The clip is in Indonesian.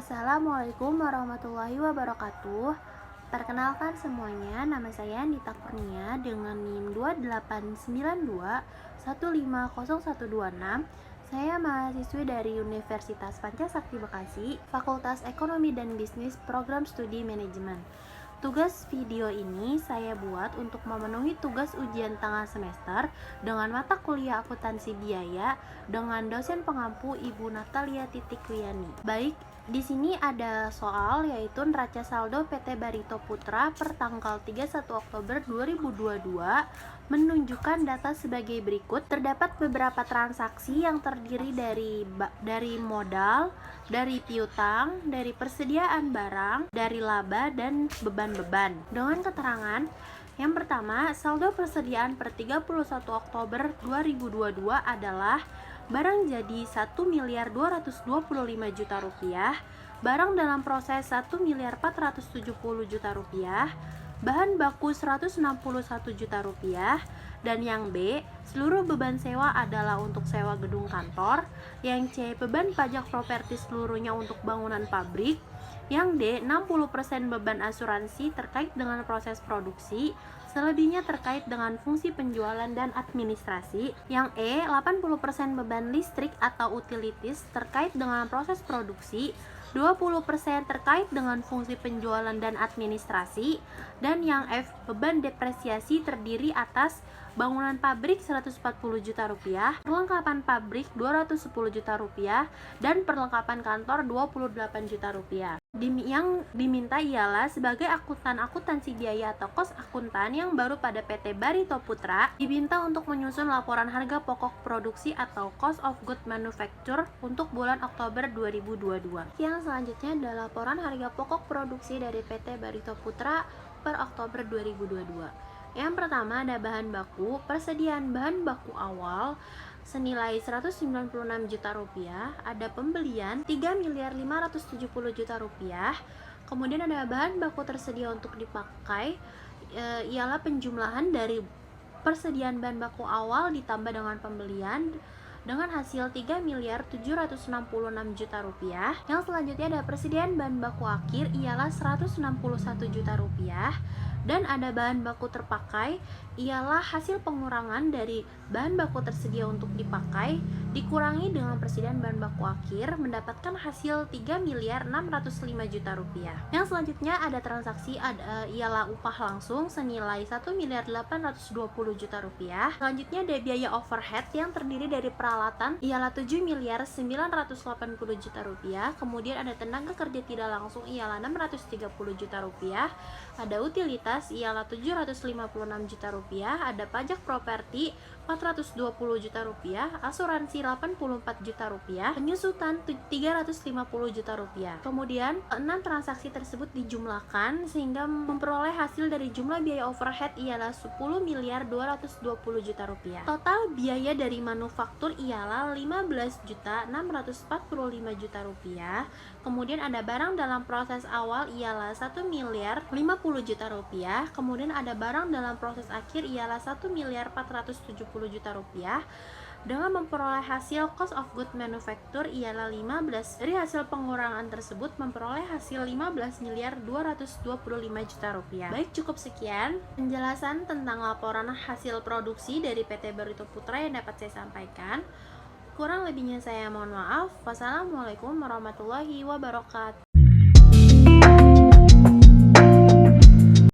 Assalamualaikum warahmatullahi wabarakatuh. Perkenalkan semuanya, nama saya Nita Kurnia dengan NIM 28921501126. Saya mahasiswi dari Universitas Pancasakti Bekasi, Fakultas Ekonomi dan Bisnis, Program Studi Manajemen. Tugas video ini saya buat untuk memenuhi tugas ujian tengah semester dengan mata kuliah akuntansi biaya dengan dosen pengampu Ibu Natalia Titikwiyani. Baik, di sini ada soal yaitu neraca saldo PT Barito Putra per tanggal 31 Oktober 2022 menunjukkan data sebagai berikut. Terdapat beberapa transaksi yang terdiri dari modal, dari piutang, dari persediaan barang, dari laba dan beban-beban. Dengan keterangan yang pertama, saldo persediaan per 31 Oktober 2022 adalah barang jadi 1.225 juta rupiah, barang dalam proses 1.470 juta rupiah, bahan baku 161 juta rupiah, dan yang B, seluruh beban sewa adalah untuk sewa gedung kantor, yang C, beban pajak properti seluruhnya untuk bangunan pabrik, yang D, 60% beban asuransi terkait dengan proses produksi, selebihnya terkait dengan fungsi penjualan dan administrasi, yang E, 80% beban listrik atau utilities terkait dengan proses produksi, 20% terkait dengan fungsi penjualan dan administrasi, dan yang F, beban depresiasi terdiri atas bangunan pabrik 140 juta rupiah, perlengkapan pabrik 210 juta rupiah, dan perlengkapan kantor 28 juta rupiah. Yang diminta ialah sebagai akuntansi biaya atau kos akuntan yang baru pada PT Barito Putra diminta untuk menyusun laporan harga pokok produksi atau cost of good manufacture untuk bulan Oktober 2022. Yang selanjutnya adalah laporan harga pokok produksi dari PT Barito Putra per Oktober 2022. Yang pertama ada bahan baku, persediaan bahan baku awal senilai 196 juta rupiah, ada pembelian 3.570 juta rupiah, kemudian ada bahan baku tersedia untuk dipakai, ialah penjumlahan dari persediaan bahan baku awal ditambah dengan pembelian dengan hasil 3.766 juta rupiah. Yang selanjutnya ada persediaan bahan baku akhir ialah 161 juta rupiah, dan ada bahan baku terpakai ialah hasil pengurangan dari bahan baku tersedia untuk dipakai dikurangi dengan persediaan bahan baku akhir mendapatkan hasil 3.605 juta rupiah. Yang selanjutnya ada transaksi ialah upah langsung senilai 1.820 juta rupiah. Selanjutnya ada biaya overhead yang terdiri dari peralatan ialah 7.980 juta rupiah. Kemudian ada tenaga kerja tidak langsung ialah 630 juta rupiah. Ada utilitas ialah 756 juta rupiah, ada pajak properti 420 juta rupiah, asuransi 84 juta rupiah, penyusutan 350 juta rupiah. Kemudian 6 transaksi tersebut dijumlahkan sehingga memperoleh hasil dari jumlah biaya overhead ialah 10.220 juta rupiah. Total biaya dari manufaktur ialah 15.645 juta rupiah. Kemudian ada barang dalam proses awal ialah 1.050 juta rupiah. Kemudian ada barang dalam proses akhir ialah 1.470 juta rupiah. Dengan memperoleh hasil cost of good manufacture ialah 15. Dari hasil pengurangan tersebut memperoleh hasil 15.225 juta rupiah. Baik, cukup sekian penjelasan tentang laporan hasil produksi dari PT Barito Putra yang dapat saya sampaikan. Kurang lebihnya saya mohon maaf. Wassalamualaikum warahmatullahi wabarakatuh.